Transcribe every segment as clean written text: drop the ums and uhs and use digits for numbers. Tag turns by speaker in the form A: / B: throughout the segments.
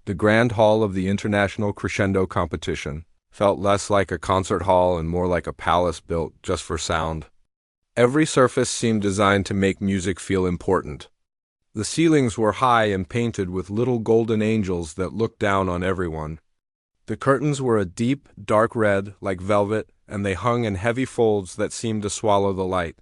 A: The grand hall of the International Crescendo Competition felt less like a concert hall and more like a palace built just for sound. Every surface seemed designed to make music feel important. The ceilings were high and painted with little golden angels that looked down on everyone. The curtains were a deep, dark red, like velvet, and they hung in heavy folds that seemed to swallow the light.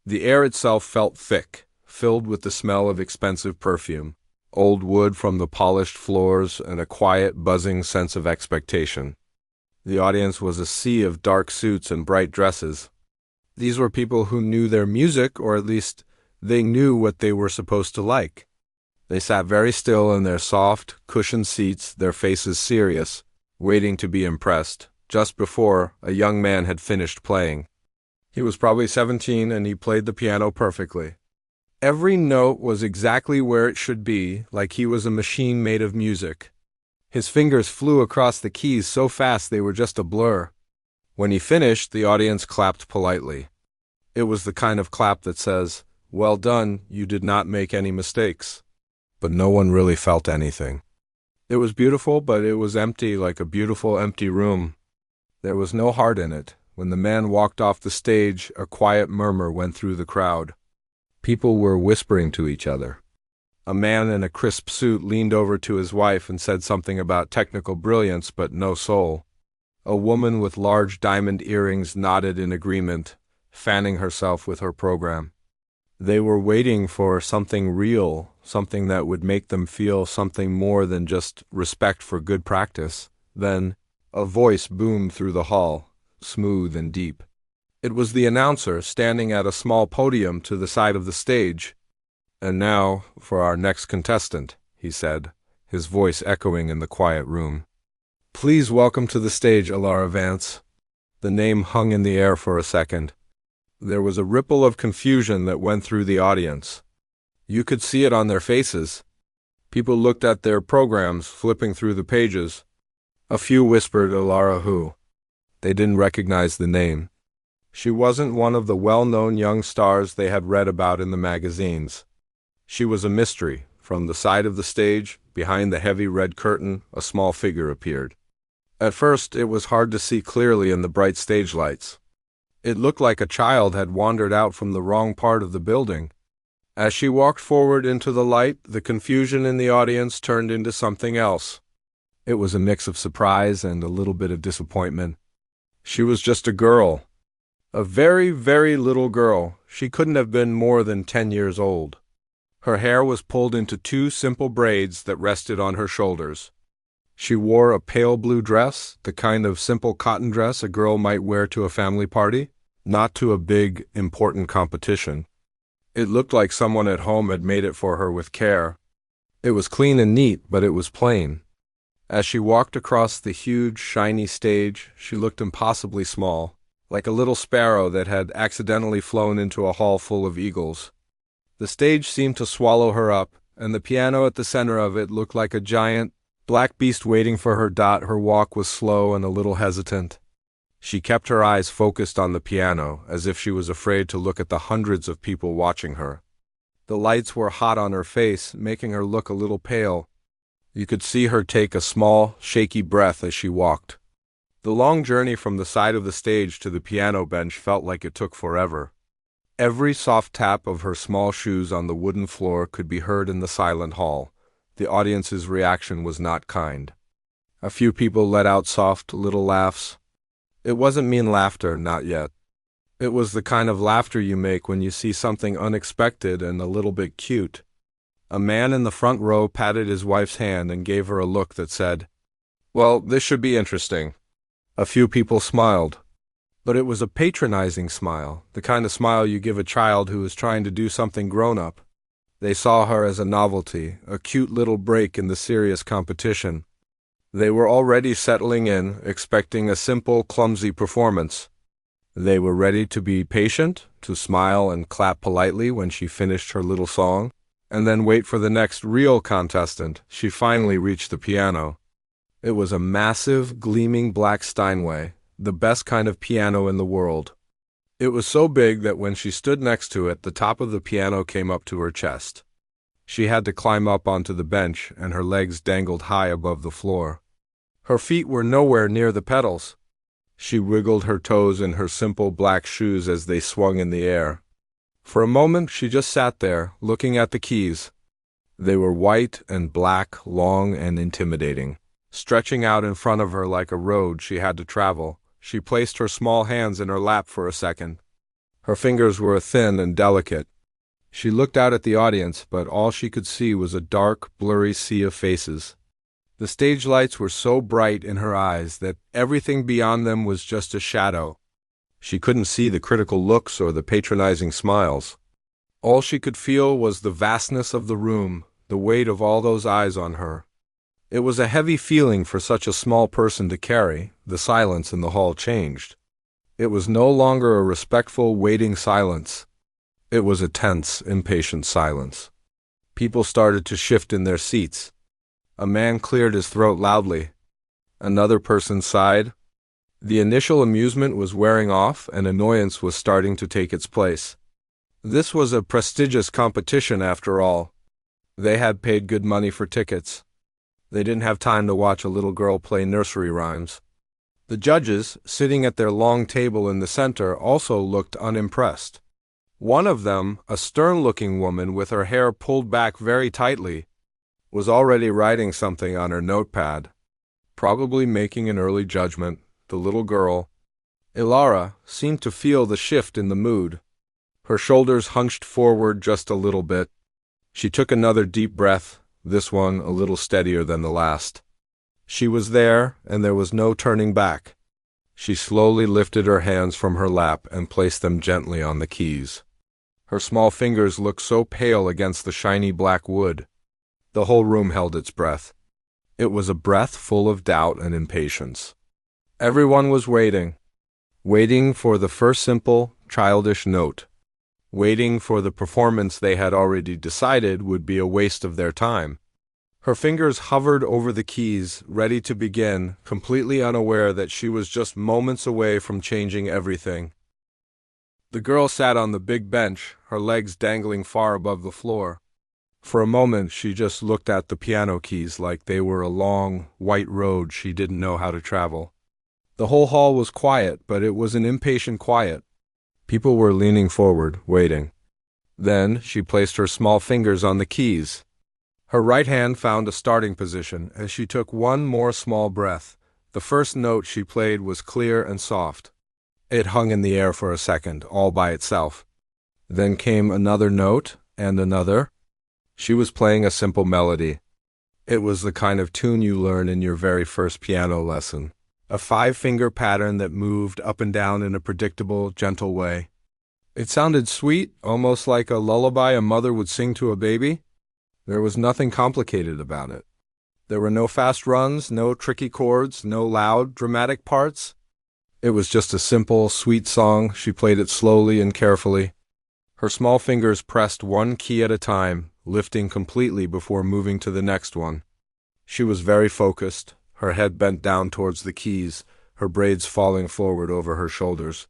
A: The air itself felt thick, filled with the smell of expensive perfume, old wood from the polished floors, and a quiet, buzzing sense of expectation. The audience was a sea of dark suits and bright dresses. These were people who knew their music, or at least they knew what they were supposed to like. They sat very still in their soft, cushioned seats, their faces serious, waiting to be impressed, just before a young man had finished playing. He was probably 17 and he played the piano perfectly. Every note was exactly where it should be, like he was a machine made of music. His fingers flew across the keys so fast they were just a blur. When he finished, the audience clapped politely. It was the kind of clap that says, "Well done, you did not make any mistakes." But no one really felt anything. It was beautiful, but it was empty, like a beautiful empty room. There was no heart in it. When the man walked off the stage, a quiet murmur went through the crowd. People were whispering to each other. A man in a crisp suit leaned over to his wife and said something about technical brilliance but no soul. A woman with large diamond earrings nodded in agreement, fanning herself with her program. They were waiting for something real, something that would make them feel something more than just respect for good practice. Then, a voice boomed through the hall, smooth and deep. It was the announcer standing at a small podium to the side of the stage. "And now, for our next contestant," he said, his voice echoing in the quiet room. "Please welcome to the stage Alara Vance." The name hung in the air for a second. There was a ripple of confusion that went through the audience. You could see it on their faces. People looked at their programs, flipping through the pages. A few whispered Alara who. They didn't recognize the name. She wasn't one of the well-known young stars they had read about in the magazines. She was a mystery. From the side of the stage, behind the heavy red curtain, a small figure appeared. At first, it was hard to see clearly in the bright stage lights. It looked like a child had wandered out from the wrong part of the building. As she walked forward into the light, the confusion in the audience turned into something else. It was a mix of surprise and a little bit of disappointment. She was just a girl. A very, very little girl. She couldn't have been more than 10 years old. Her hair was pulled into 2 simple braids that rested on her shoulders. She wore a pale blue dress, the kind of simple cotton dress a girl might wear to a family party, not to a big, important competition. It looked like someone at home had made it for her with care. It was clean and neat, but it was plain. As she walked across the huge, shiny stage, she looked impossibly small, like a little sparrow that had accidentally flown into a hall full of eagles. The stage seemed to swallow her up, and the piano at the center of it looked like a giant, black beast waiting for her dot. Her walk was slow and a little hesitant. She kept her eyes focused on the piano, as if she was afraid to look at the hundreds of people watching her. The lights were hot on her face, making her look a little pale. You could see her take a small, shaky breath as she walked. The long journey from the side of the stage to the piano bench felt like it took forever. Every soft tap of her small shoes on the wooden floor could be heard in the silent hall. The audience's reaction was not kind. A few people let out soft, little laughs. It wasn't mean laughter, not yet. It was the kind of laughter you make when you see something unexpected and a little bit cute. A man in the front row patted his wife's hand and gave her a look that said, "Well, this should be interesting." A few people smiled. But it was a patronizing smile, the kind of smile you give a child who is trying to do something grown-up. They saw her as a novelty, a cute little break in the serious competition. They were already settling in, expecting a simple, clumsy performance. They were ready to be patient, to smile and clap politely when she finished her little song, and then wait for the next real contestant. She finally reached the piano. It was a massive, gleaming black Steinway, the best kind of piano in the world. It was so big that when she stood next to it, the top of the piano came up to her chest. She had to climb up onto the bench, and her legs dangled high above the floor. Her feet were nowhere near the pedals. She wiggled her toes in her simple black shoes as they swung in the air. For a moment she just sat there, looking at the keys. They were white and black, long and intimidating, stretching out in front of her like a road she had to travel. She placed her small hands in her lap for a second. Her fingers were thin and delicate. She looked out at the audience, but all she could see was a dark, blurry sea of faces. The stage lights were so bright in her eyes that everything beyond them was just a shadow. She couldn't see the critical looks or the patronizing smiles. All she could feel was the vastness of the room, the weight of all those eyes on her. It was a heavy feeling for such a small person to carry. The silence in the hall changed. It was no longer a respectful, waiting silence. It was a tense, impatient silence. People started to shift in their seats. A man cleared his throat loudly. Another person sighed. The initial amusement was wearing off, and annoyance was starting to take its place. This was a prestigious competition, after all. They had paid good money for tickets. They didn't have time to watch a little girl play nursery rhymes. The judges, sitting at their long table in the center, also looked unimpressed. One of them, a stern-looking woman with her hair pulled back very tightly, was already writing something on her notepad, probably making an early judgment. The little girl, Ilara, seemed to feel the shift in the mood. Her shoulders hunched forward just a little bit. She took another deep breath, this one a little steadier than the last. She was there, and there was no turning back. She slowly lifted her hands from her lap and placed them gently on the keys. Her small fingers looked so pale against the shiny black wood. The whole room held its breath. It was a breath full of doubt and impatience. Everyone was waiting for the first simple, childish note, waiting for the performance they had already decided would be a waste of their time. Her fingers hovered over the keys, ready to begin, completely unaware that she was just moments away from changing everything. The girl sat on the big bench, her legs dangling far above the floor. For a moment she just looked at the piano keys like they were a long, white road she didn't know how to travel. The whole hall was quiet, but it was an impatient quiet. People were leaning forward, waiting. Then she placed her small fingers on the keys. Her right hand found a starting position as she took one more small breath. The first note she played was clear and soft. It hung in the air for a second, all by itself. Then came another note, and another. She was playing a simple melody. It was the kind of tune you learn in your very first piano lesson. A 5-finger pattern that moved up and down in a predictable, gentle way. It sounded sweet, almost like a lullaby a mother would sing to a baby. There was nothing complicated about it. There were no fast runs, no tricky chords, no loud, dramatic parts. It was just a simple, sweet song. She played it slowly and carefully. Her small fingers pressed one key at a time, lifting completely before moving to the next one. She was very focused, her head bent down towards the keys, her braids falling forward over her shoulders.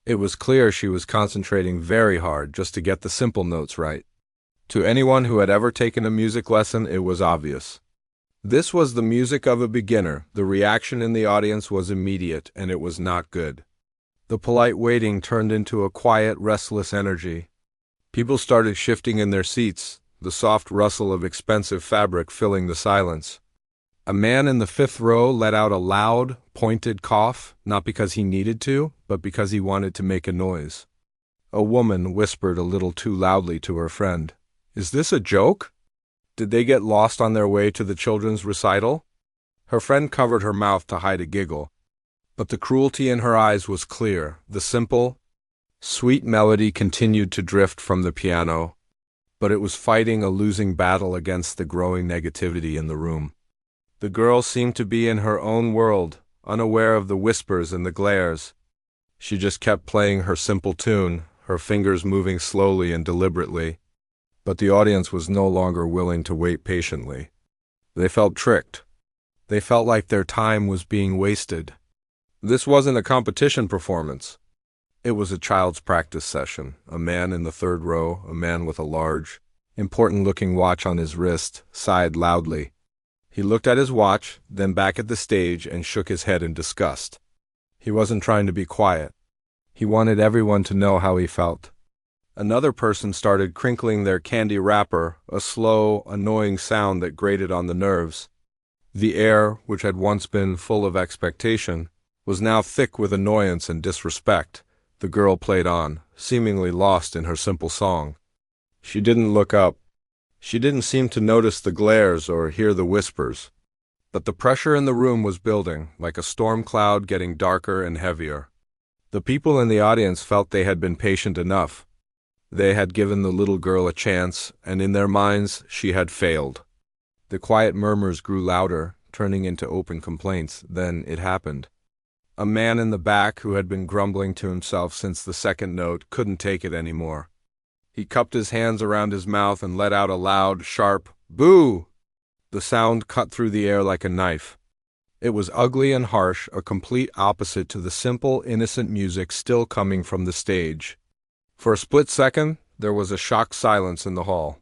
A: It was clear she was concentrating very hard just to get the simple notes right. To anyone who had ever taken a music lesson, it was obvious. This was the music of a beginner. The reaction in the audience was immediate, and it was not good. The polite waiting turned into a quiet, restless energy. People started shifting in their seats, the soft rustle of expensive fabric filling the silence. A man in the 5th row let out a loud, pointed cough, not because he needed to, but because he wanted to make a noise. A woman whispered a little too loudly to her friend, "Is this a joke? Did they get lost on their way to the children's recital?" Her friend covered her mouth to hide a giggle, but the cruelty in her eyes was clear. The simple, sweet melody continued to drift from the piano, but it was fighting a losing battle against the growing negativity in the room. The girl seemed to be in her own world, unaware of the whispers and the glares. She just kept playing her simple tune, her fingers moving slowly and deliberately. But the audience was no longer willing to wait patiently. They felt tricked. They felt like their time was being wasted. This wasn't a competition performance. It was a child's practice session. A man in the 3rd row, a man with a large, important-looking watch on his wrist, sighed loudly. He looked at his watch, then back at the stage and shook his head in disgust. He wasn't trying to be quiet. He wanted everyone to know how he felt. Another person started crinkling their candy wrapper, a slow, annoying sound that grated on the nerves. The air, which had once been full of expectation, was now thick with annoyance and disrespect. The girl played on, seemingly lost in her simple song. She didn't look up. She didn't seem to notice the glares or hear the whispers. But the pressure in the room was building, like a storm cloud getting darker and heavier. The people in the audience felt they had been patient enough. They had given the little girl a chance, and in their minds she had failed. The quiet murmurs grew louder, turning into open complaints. Then it happened. A man in the back, who had been grumbling to himself since the second note, couldn't take it anymore. He cupped his hands around his mouth and let out a loud, sharp, "Boo!" The sound cut through the air like a knife. It was ugly and harsh, a complete opposite to the simple, innocent music still coming from the stage. For a split second, there was a shocked silence in the hall.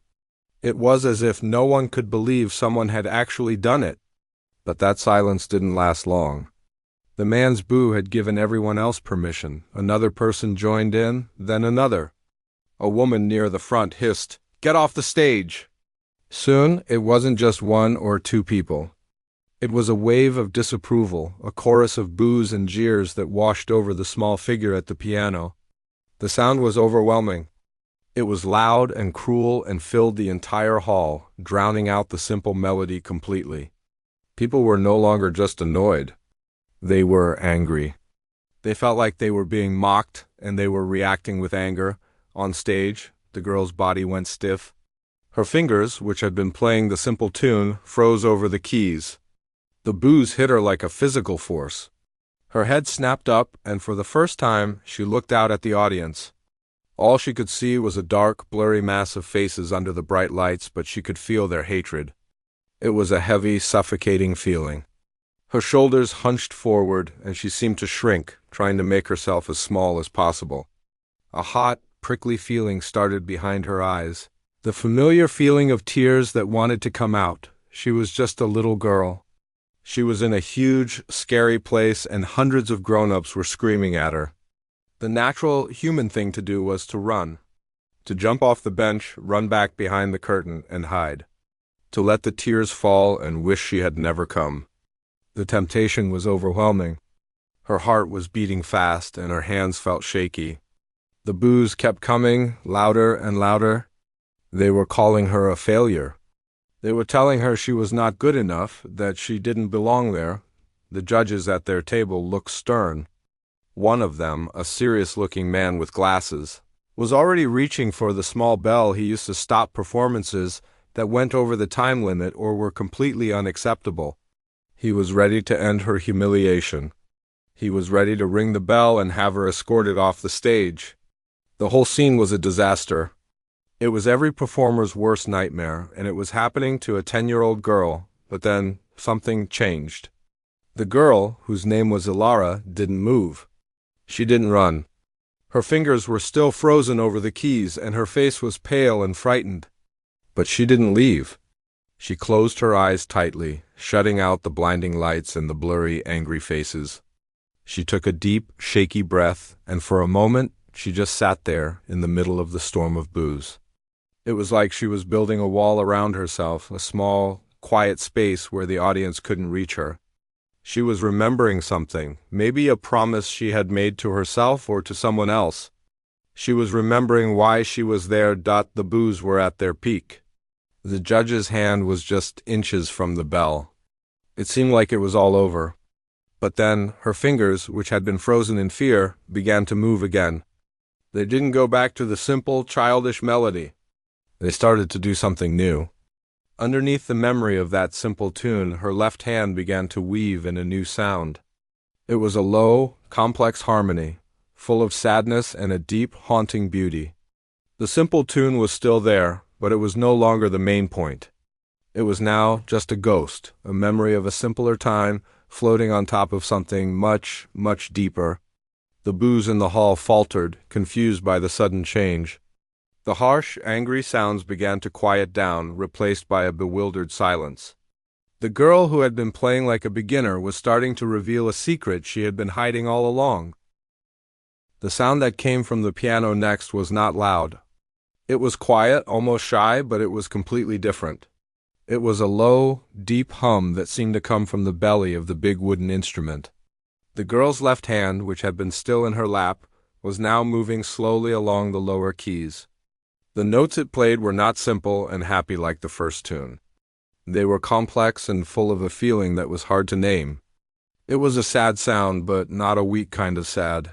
A: It was as if no one could believe someone had actually done it. But that silence didn't last long. The man's boo had given everyone else permission. Another person joined in, then another. A woman near the front hissed, "Get off the stage!" Soon, it wasn't just one or two people. It was a wave of disapproval, a chorus of boos and jeers that washed over the small figure at the piano. The sound was overwhelming. It was loud and cruel and filled the entire hall, drowning out the simple melody completely. People were no longer just annoyed. They were angry. They felt like they were being mocked, and they were reacting with anger. On stage, the girl's body went stiff. Her fingers, which had been playing the simple tune, froze over the keys. The boos hit her like a physical force. Her head snapped up, and for the first time, she looked out at the audience. All she could see was a dark, blurry mass of faces under the bright lights, but she could feel their hatred. It was a heavy, suffocating feeling. Her shoulders hunched forward, and she seemed to shrink, trying to make herself as small as possible. A hot, prickly feeling started behind her eyes. The familiar feeling of tears that wanted to come out. She was just a little girl. She was in a huge, scary place, and hundreds of grown-ups were screaming at her. The natural human thing to do was to run. To jump off the bench, run back behind the curtain, and hide. To let the tears fall and wish she had never come. The temptation was overwhelming. Her heart was beating fast, and her hands felt shaky. The boos kept coming, louder and louder. They were calling her a failure. They were telling her she was not good enough, that she didn't belong there. The judges at their table looked stern. One of them, a serious-looking man with glasses, was already reaching for the small bell he used to stop performances that went over the time limit or were completely unacceptable. He was ready to end her humiliation. He was ready to ring the bell and have her escorted off the stage. The whole scene was a disaster. It was every performer's worst nightmare, and it was happening to a 10-year-old girl, but then something changed. The girl, whose name was Ilara, didn't move. She didn't run. Her fingers were still frozen over the keys, and her face was pale and frightened. But she didn't leave. She closed her eyes tightly, shutting out the blinding lights and the blurry, angry faces. She took a deep, shaky breath, and for a moment, she just sat there in the middle of the storm of boos. It was like she was building a wall around herself, a small, quiet space where the audience couldn't reach her. She was remembering something, maybe a promise she had made to herself or to someone else. She was remembering why she was there. The boos were at their peak. The judge's hand was just inches from the bell. It seemed like it was all over. But then, her fingers, which had been frozen in fear, began to move again. They didn't go back to the simple, childish melody. They started to do something new. Underneath the memory of that simple tune, her left hand began to weave in a new sound. It was a low, complex harmony, full of sadness and a deep, haunting beauty. The simple tune was still there, but it was no longer the main point. It was now just a ghost, a memory of a simpler time, floating on top of something much, much deeper. The boos in the hall faltered, confused by the sudden change. The harsh, angry sounds began to quiet down, replaced by a bewildered silence. The girl who had been playing like a beginner was starting to reveal a secret she had been hiding all along. The sound that came from the piano next was not loud. It was quiet, almost shy, but it was completely different. It was a low, deep hum that seemed to come from the belly of the big wooden instrument. The girl's left hand, which had been still in her lap, was now moving slowly along the lower keys. The notes it played were not simple and happy like the first tune. They were complex and full of a feeling that was hard to name. It was a sad sound, but not a weak kind of sad.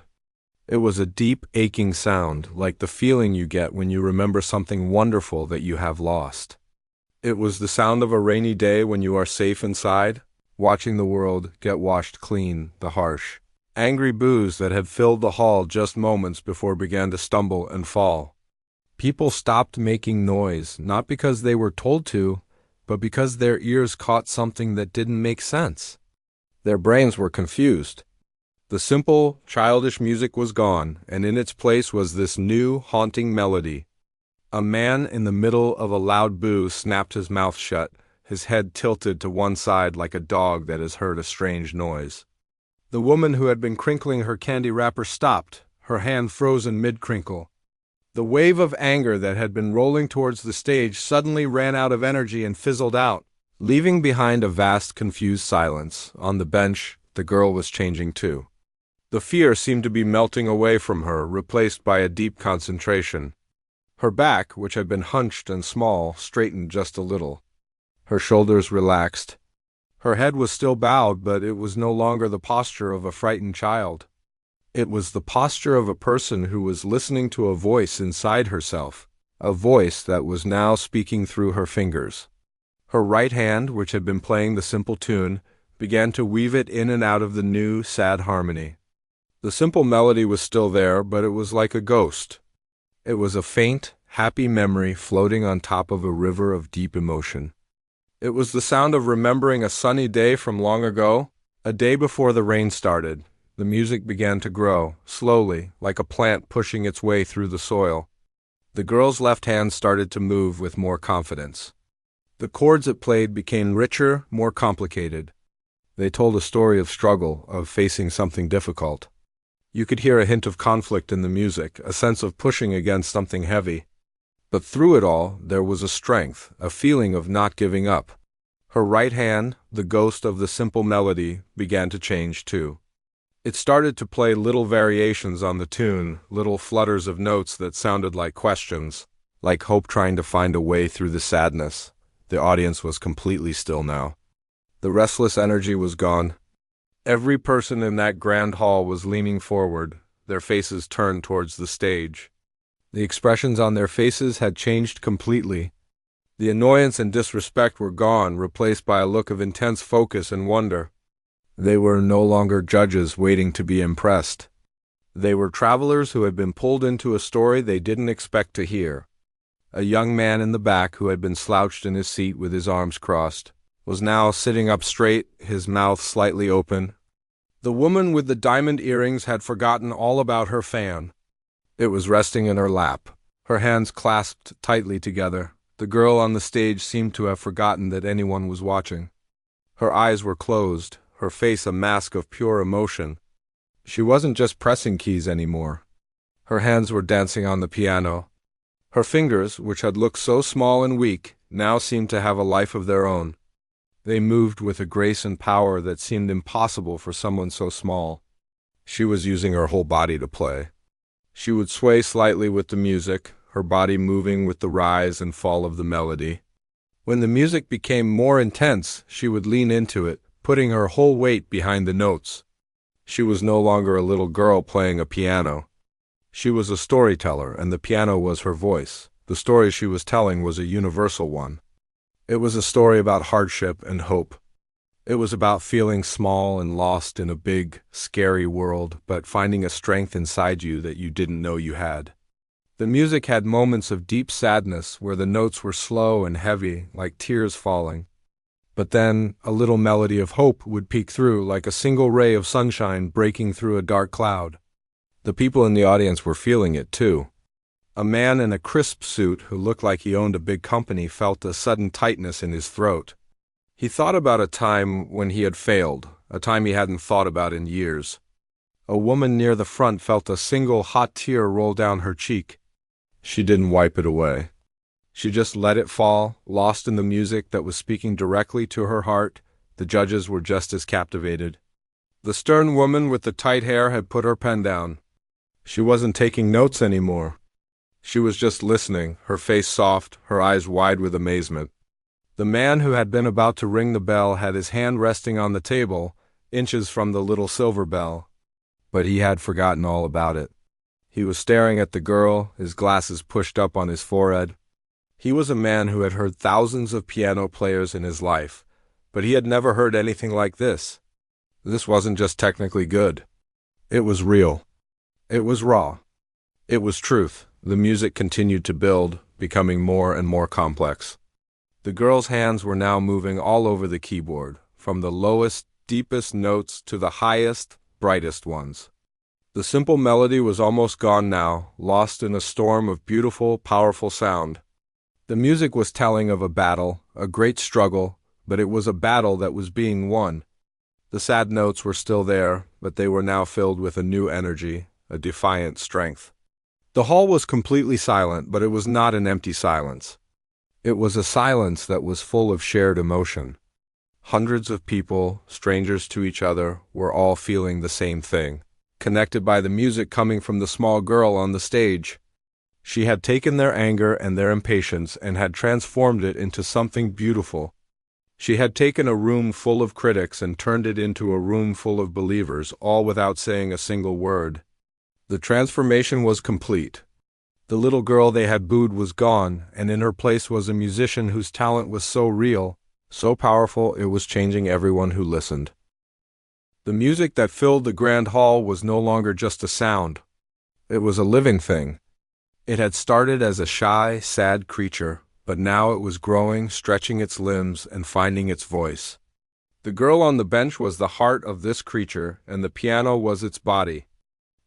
A: It was a deep, aching sound, like the feeling you get when you remember something wonderful that you have lost. It was the sound of a rainy day when you are safe inside, watching the world get washed clean, the harsh, angry boos that had filled the hall just moments before began to stumble and fall. People stopped making noise, not because they were told to, but because their ears caught something that didn't make sense. Their brains were confused. The simple, childish music was gone, and in its place was this new, haunting melody. A man in the middle of a loud boo snapped his mouth shut, his head tilted to one side like a dog that has heard a strange noise. The woman who had been crinkling her candy wrapper stopped, her hand frozen mid-crinkle. The wave of anger that had been rolling towards the stage suddenly ran out of energy and fizzled out, leaving behind a vast, confused silence. On the bench, the girl was changing too. The fear seemed to be melting away from her, replaced by a deep concentration. Her back, which had been hunched and small, straightened just a little. Her shoulders relaxed. Her head was still bowed, but it was no longer the posture of a frightened child. It was the posture of a person who was listening to a voice inside herself, a voice that was now speaking through her fingers. Her right hand, which had been playing the simple tune, began to weave it in and out of the new, sad harmony. The simple melody was still there, but it was like a ghost. It was a faint, happy memory floating on top of a river of deep emotion. It was the sound of remembering a sunny day from long ago, a day before the rain started. The music began to grow, slowly, like a plant pushing its way through the soil. The girl's left hand started to move with more confidence. The chords it played became richer, more complicated. They told a story of struggle, of facing something difficult. You could hear a hint of conflict in the music, a sense of pushing against something heavy. But through it all, there was a strength, a feeling of not giving up. Her right hand, the ghost of the simple melody, began to change too. It started to play little variations on the tune, little flutters of notes that sounded like questions, like hope trying to find a way through the sadness. The audience was completely still now. The restless energy was gone. Every person in that grand hall was leaning forward, their faces turned towards the stage. The expressions on their faces had changed completely. The annoyance and disrespect were gone, replaced by a look of intense focus and wonder. They were no longer judges waiting to be impressed. They were travelers who had been pulled into a story they didn't expect to hear. A young man in the back, who had been slouched in his seat with his arms crossed, was now sitting up straight, his mouth slightly open. The woman with the diamond earrings had forgotten all about her fan. It was resting in her lap, her hands clasped tightly together. The girl on the stage seemed to have forgotten that anyone was watching. Her eyes were closed, her face a mask of pure emotion. She wasn't just pressing keys anymore. Her hands were dancing on the piano. Her fingers, which had looked so small and weak, now seemed to have a life of their own. They moved with a grace and power that seemed impossible for someone so small. She was using her whole body to play. She would sway slightly with the music, her body moving with the rise and fall of the melody. When the music became more intense, she would lean into it, putting her whole weight behind the notes. She was no longer a little girl playing a piano. She was a storyteller, and the piano was her voice. The story she was telling was a universal one. It was a story about hardship and hope. It was about feeling small and lost in a big, scary world, but finding a strength inside you that you didn't know you had. The music had moments of deep sadness where the notes were slow and heavy, like tears falling. But then a little melody of hope would peek through, like a single ray of sunshine breaking through a dark cloud. The people in the audience were feeling it too. A man in a crisp suit who looked like he owned a big company felt a sudden tightness in his throat. He thought about a time when he had failed, a time he hadn't thought about in years. A woman near the front felt a single hot tear roll down her cheek. She didn't wipe it away. She just let it fall, lost in the music that was speaking directly to her heart. The judges were just as captivated. The stern woman with the tight hair had put her pen down. She wasn't taking notes anymore. She was just listening, her face soft, her eyes wide with amazement. The man who had been about to ring the bell had his hand resting on the table, inches from the little silver bell. But he had forgotten all about it. He was staring at the girl, his glasses pushed up on his forehead. He was a man who had heard thousands of piano players in his life, but he had never heard anything like this. This wasn't just technically good. It was real. It was raw. It was truth. The music continued to build, becoming more and more complex. The girl's hands were now moving all over the keyboard, from the lowest, deepest notes to the highest, brightest ones. The simple melody was almost gone now, lost in a storm of beautiful, powerful sound. The music was telling of a battle, a great struggle, but it was a battle that was being won. The sad notes were still there, but they were now filled with a new energy, a defiant strength. The hall was completely silent, but it was not an empty silence. It was a silence that was full of shared emotion. Hundreds of people, strangers to each other, were all feeling the same thing, connected by the music coming from the small girl on the stage. She had taken their anger and their impatience and had transformed it into something beautiful. She had taken a room full of critics and turned it into a room full of believers, all without saying a single word. The transformation was complete. The little girl they had booed was gone, and in her place was a musician whose talent was so real, so powerful it was changing everyone who listened. The music that filled the grand hall was no longer just a sound. It was a living thing. It had started as a shy, sad creature, but now it was growing, stretching its limbs, and finding its voice. The girl on the bench was the heart of this creature, and the piano was its body.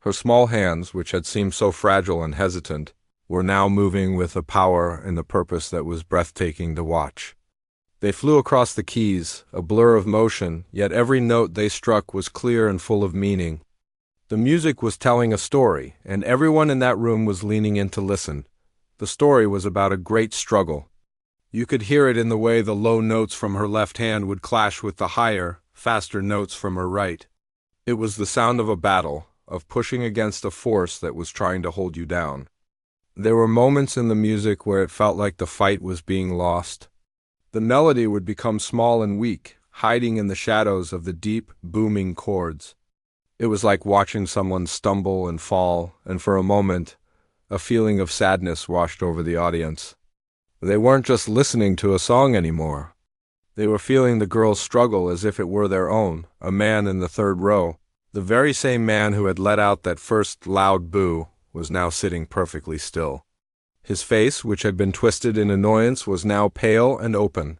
A: Her small hands, which had seemed so fragile and hesitant, were now moving with a power and a purpose that was breathtaking to watch. They flew across the keys, a blur of motion, yet every note they struck was clear and full of meaning. The music was telling a story, and everyone in that room was leaning in to listen. The story was about a great struggle. You could hear it in the way the low notes from her left hand would clash with the higher, faster notes from her right. It was the sound of a battle, of pushing against a force that was trying to hold you down. There were moments in the music where it felt like the fight was being lost. The melody would become small and weak, hiding in the shadows of the deep, booming chords. It was like watching someone stumble and fall, and for a moment, a feeling of sadness washed over the audience. They weren't just listening to a song anymore. They were feeling the girl's struggle as if it were their own. A man in the third row, the very same man who had let out that first loud boo, was now sitting perfectly still. His face, which had been twisted in annoyance, was now pale and open.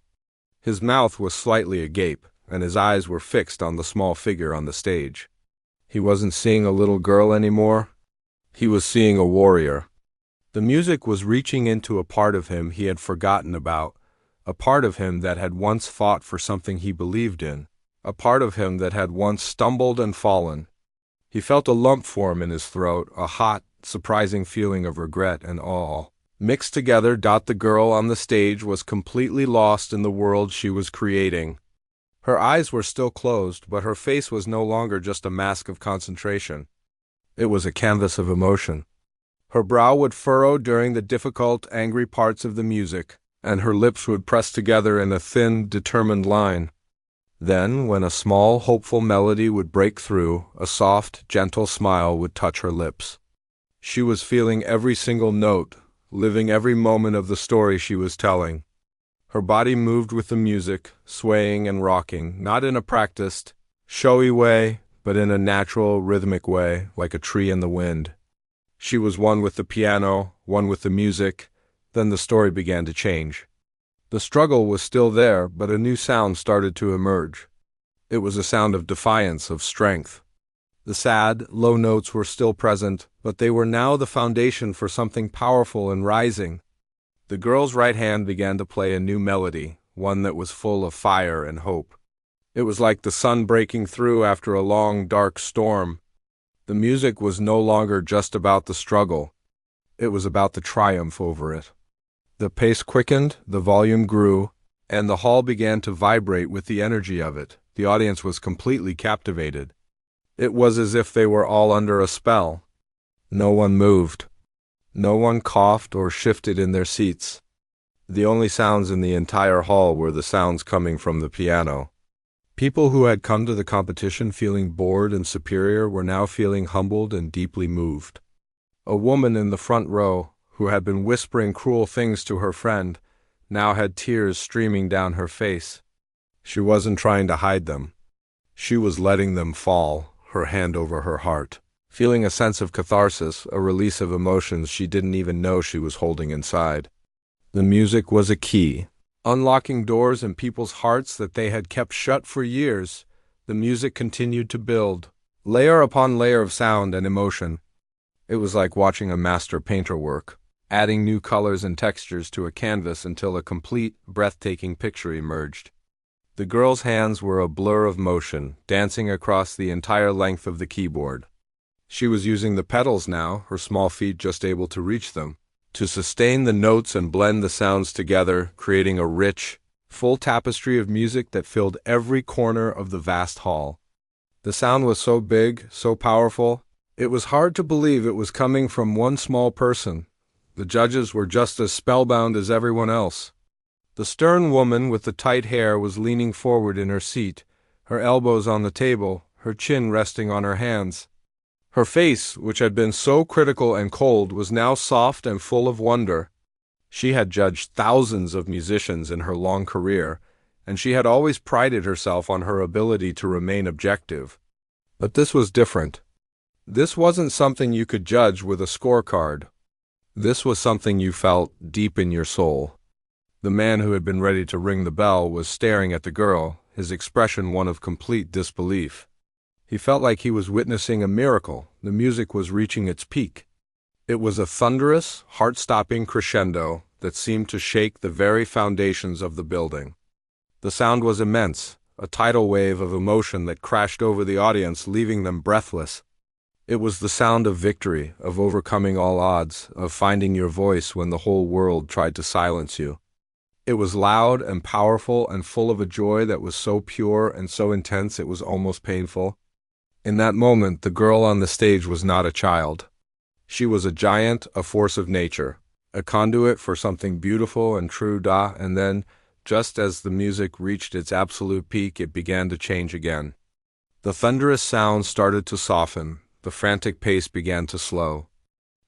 A: His mouth was slightly agape, and his eyes were fixed on the small figure on the stage. He wasn't seeing a little girl anymore. He was seeing a warrior. The music was reaching into a part of him he had forgotten about, a part of him that had once fought for something he believed in, a part of him that had once stumbled and fallen. He felt a lump form in his throat, a hot, surprising feeling of regret and awe. Mixed together, the girl on the stage was completely lost in the world she was creating. Her eyes were still closed, but her face was no longer just a mask of concentration. It was a canvas of emotion. Her brow would furrow during the difficult, angry parts of the music, and her lips would press together in a thin, determined line. Then, when a small, hopeful melody would break through, a soft, gentle smile would touch her lips. She was feeling every single note, living every moment of the story she was telling. Her body moved with the music, swaying and rocking, not in a practiced, showy way, but in a natural, rhythmic way, like a tree in the wind. She was one with the piano, one with the music. Then the story began to change. The struggle was still there, but a new sound started to emerge. It was a sound of defiance, of strength. The sad, low notes were still present, but they were now the foundation for something powerful and rising. The girl's right hand began to play a new melody, one that was full of fire and hope. It was like the sun breaking through after a long, dark storm. The music was no longer just about the struggle. It was about the triumph over it. The pace quickened, the volume grew, and the hall began to vibrate with the energy of it. The audience was completely captivated. It was as if they were all under a spell. No one moved. No one coughed or shifted in their seats. The only sounds in the entire hall were the sounds coming from the piano. People who had come to the competition feeling bored and superior were now feeling humbled and deeply moved. A woman in the front row, who had been whispering cruel things to her friend, now had tears streaming down her face. She wasn't trying to hide them. She was letting them fall, her hand over her heart, feeling a sense of catharsis, a release of emotions she didn't even know she was holding inside. The music was a key, unlocking doors in people's hearts that they had kept shut for years. The music continued to build, layer upon layer of sound and emotion. It was like watching a master painter work, adding new colors and textures to a canvas until a complete, breathtaking picture emerged. The girl's hands were a blur of motion, dancing across the entire length of the keyboard. She was using the pedals now, her small feet just able to reach them, to sustain the notes and blend the sounds together, creating a rich, full tapestry of music that filled every corner of the vast hall. The sound was so big, so powerful, it was hard to believe it was coming from one small person. The judges were just as spellbound as everyone else. The stern woman with the tight hair was leaning forward in her seat, her elbows on the table, her chin resting on her hands. Her face, which had been so critical and cold, was now soft and full of wonder. She had judged thousands of musicians in her long career, and she had always prided herself on her ability to remain objective. But this was different. This wasn't something you could judge with a scorecard. This was something you felt deep in your soul. The man who had been ready to ring the bell was staring at the girl, his expression one of complete disbelief. He felt like he was witnessing a miracle. The music was reaching its peak. It was a thunderous, heart-stopping crescendo that seemed to shake the very foundations of the building. The sound was immense, a tidal wave of emotion that crashed over the audience, leaving them breathless. It was the sound of victory, of overcoming all odds, of finding your voice when the whole world tried to silence you. It was loud and powerful and full of a joy that was so pure and so intense it was almost painful. In that moment, the girl on the stage was not a child. She was a giant, a force of nature, a conduit for something beautiful and true. And then, just as the music reached its absolute peak, it began to change again. The thunderous sound started to soften, the frantic pace began to slow.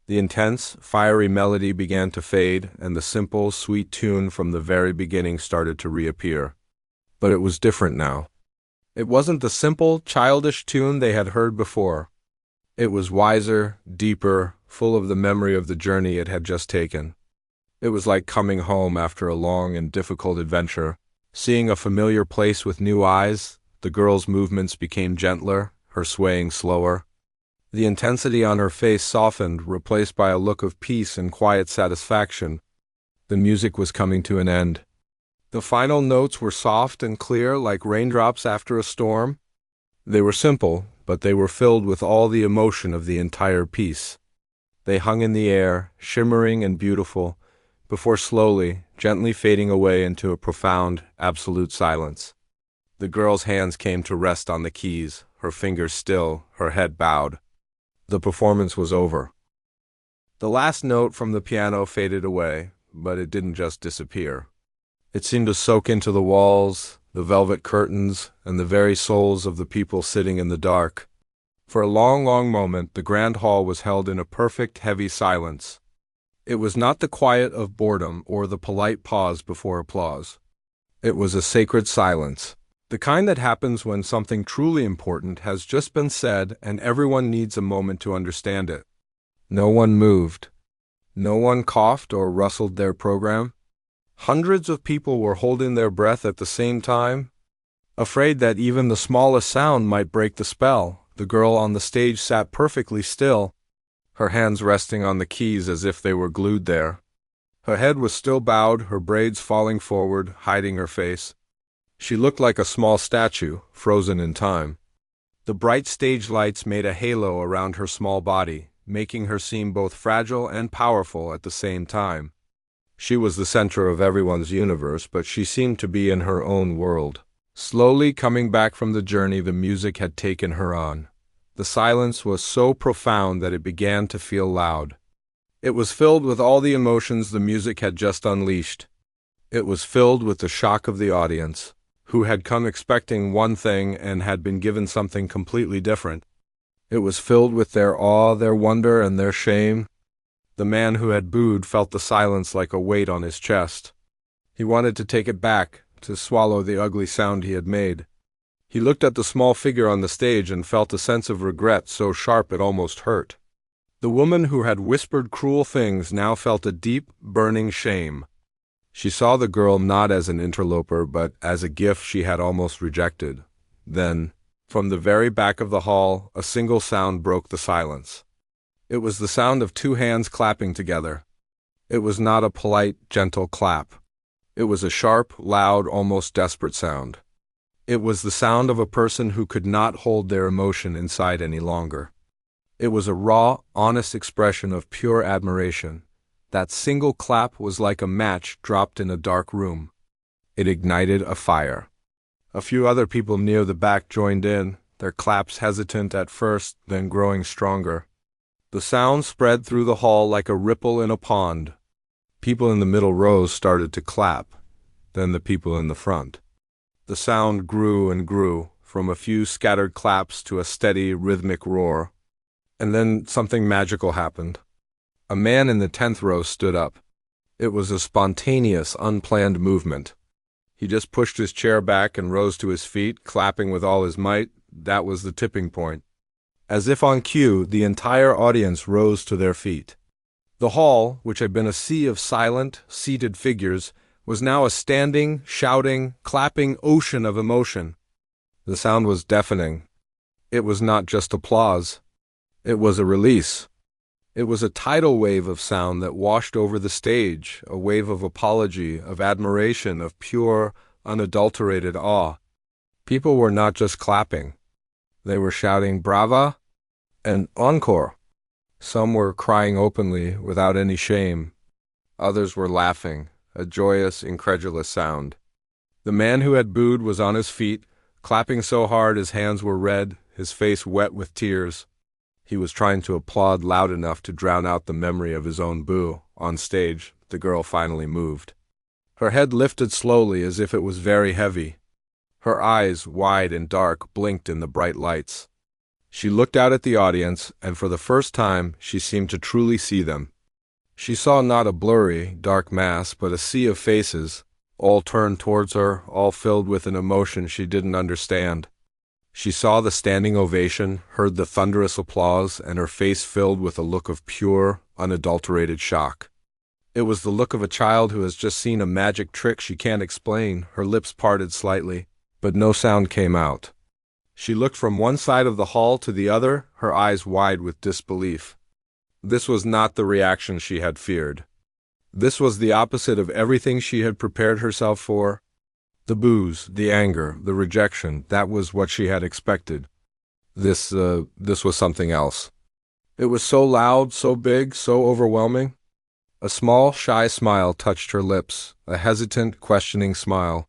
A: The intense, fiery melody began to fade, and the simple, sweet tune from the very beginning started to reappear. But it was different now. It wasn't the simple, childish tune they had heard before. It was wiser, deeper, full of the memory of the journey it had just taken. It was like coming home after a long and difficult adventure, seeing a familiar place with new eyes. The girl's movements became gentler, her swaying slower. The intensity on her face softened, replaced by a look of peace and quiet satisfaction. The music was coming to an end. The final notes were soft and clear, like raindrops after a storm. They were simple, but they were filled with all the emotion of the entire piece. They hung in the air, shimmering and beautiful, before slowly, gently fading away into a profound, absolute silence. The girl's hands came to rest on the keys, her fingers still, her head bowed. The performance was over. The last note from the piano faded away, but it didn't just disappear. It seemed to soak into the walls, the velvet curtains, and the very souls of the people sitting in the dark. For a long, long moment, the grand hall was held in a perfect, heavy silence. It was not the quiet of boredom or the polite pause before applause. It was a sacred silence. The kind that happens when something truly important has just been said and everyone needs a moment to understand it. No one moved. No one coughed or rustled their program. Hundreds of people were holding their breath at the same time, afraid that even the smallest sound might break the spell. The girl on the stage sat perfectly still. her hands resting on the keys as if they were glued there. Her head was still bowed, her braids falling forward, hiding her face. She looked like a small statue, frozen in time. The bright stage lights made a halo around her small body, making her seem both fragile and powerful at the same time. She was the center of everyone's universe, but she seemed to be in her own world. Slowly coming back from the journey the music had taken her on. The silence was so profound that it began to feel loud. It was filled with all the emotions the music had just unleashed. It was filled with the shock of the audience, who had come expecting one thing and had been given something completely different. It was filled with their awe, their wonder, and their shame. The man who had booed felt the silence like a weight on his chest. He wanted to take it back, to swallow the ugly sound he had made. He looked at the small figure on the stage and felt a sense of regret so sharp it almost hurt. The woman who had whispered cruel things now felt a deep, burning shame. She saw the girl not as an interloper, but as a gift she had almost rejected. Then, from the very back of the hall, a single sound broke the silence. It was the sound of two hands clapping together. It was not a polite, gentle clap. It was a sharp, loud, almost desperate sound. It was the sound of a person who could not hold their emotion inside any longer. It was a raw, honest expression of pure admiration. That single clap was like a match dropped in a dark room. It ignited a fire. A few other people near the back joined in, their claps hesitant at first, then growing stronger. The sound spread through the hall like a ripple in a pond. People in the middle rows started to clap, then the people in the front. The sound grew and grew, from a few scattered claps to a steady, rhythmic roar. And then something magical happened. A man in the 10th row stood up. It was a spontaneous, unplanned movement. He just pushed his chair back and rose to his feet, clapping with all his might. That was the tipping point. As if on cue, the entire audience rose to their feet. The hall, which had been a sea of silent, seated figures, was now a standing, shouting, clapping ocean of emotion. The sound was deafening. It was not just applause. It was a release. It was a tidal wave of sound that washed over the stage, a wave of apology, of admiration, of pure, unadulterated awe. People were not just clapping. They were shouting brava and encore. Some were crying openly, without any shame. Others were laughing, a joyous, incredulous sound. The man who had booed was on his feet, clapping so hard his hands were red, his face wet with tears. He was trying to applaud loud enough to drown out the memory of his own boo. On stage, the girl finally moved. Her head lifted slowly as if it was very heavy. Her eyes, wide and dark, blinked in the bright lights. She looked out at the audience, and for the first time, she seemed to truly see them. She saw not a blurry, dark mass, but a sea of faces, all turned towards her, all filled with an emotion she didn't understand. She saw the standing ovation, heard the thunderous applause, and her face filled with a look of pure, unadulterated shock. It was the look of a child who has just seen a magic trick she can't explain. Her lips parted slightly, but no sound came out. She looked from one side of the hall to the other, her eyes wide with disbelief. This was not the reaction she had feared. This was the opposite of everything she had prepared herself for. The boos, the anger, the rejection, that was what she had expected. This was something else. It was so loud, so big, so overwhelming. A small, shy smile touched her lips, a hesitant, questioning smile.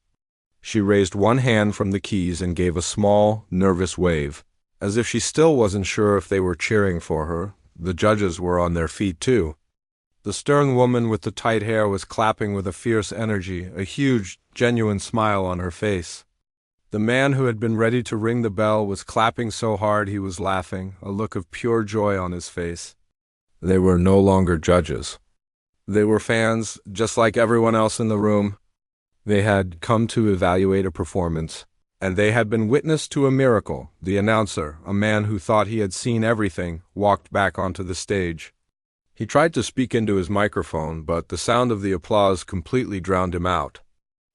A: She raised one hand from the keys and gave a small, nervous wave, as if she still wasn't sure if they were cheering for her. The judges were on their feet too. The stern woman with the tight hair was clapping with a fierce energy, a huge, genuine smile on her face. The man who had been ready to ring the bell was clapping so hard he was laughing, a look of pure joy on his face. They were no longer judges. They were fans, just like everyone else in the room. They had come to evaluate a performance, and they had been witness to a miracle. The announcer, a man who thought he had seen everything, walked back onto the stage. He tried to speak into his microphone, but the sound of the applause completely drowned him out.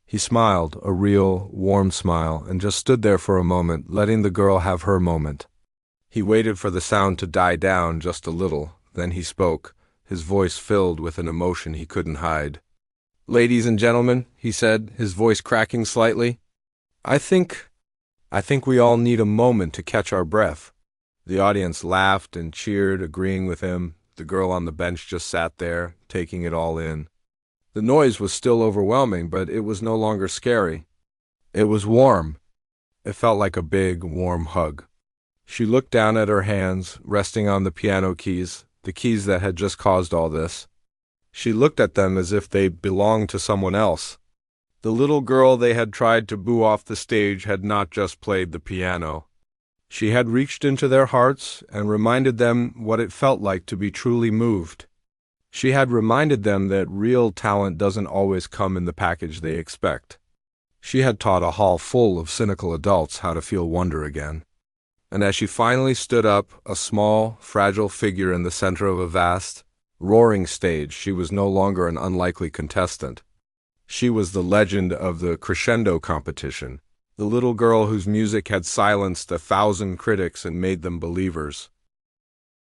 A: He smiled, a real, warm smile, and just stood there for a moment, letting the girl have her moment. He waited for the sound to die down just a little, Then he spoke, his voice filled with an emotion he couldn't hide. "Ladies and gentlemen," he said, his voice cracking slightly, I think we all need a moment to catch our breath." The audience laughed and cheered, agreeing with him. The girl on the bench just sat there, taking it all in. The noise was still overwhelming, but it was no longer scary. It was warm. It felt like a big, warm hug. She looked down at her hands, resting on the piano keys, the keys that had just caused all this. She looked at them as if they belonged to someone else. The little girl they had tried to boo off the stage had not just played the piano. She had reached into their hearts and reminded them what it felt like to be truly moved. She had reminded them that real talent doesn't always come in the package they expect. She had taught a hall full of cynical adults how to feel wonder again. And as she finally stood up, a small, fragile figure in the center of a vast, roaring stage, she was no longer an unlikely contestant. She was the legend of the crescendo competition, the little girl whose music had silenced 1,000 critics and made them believers.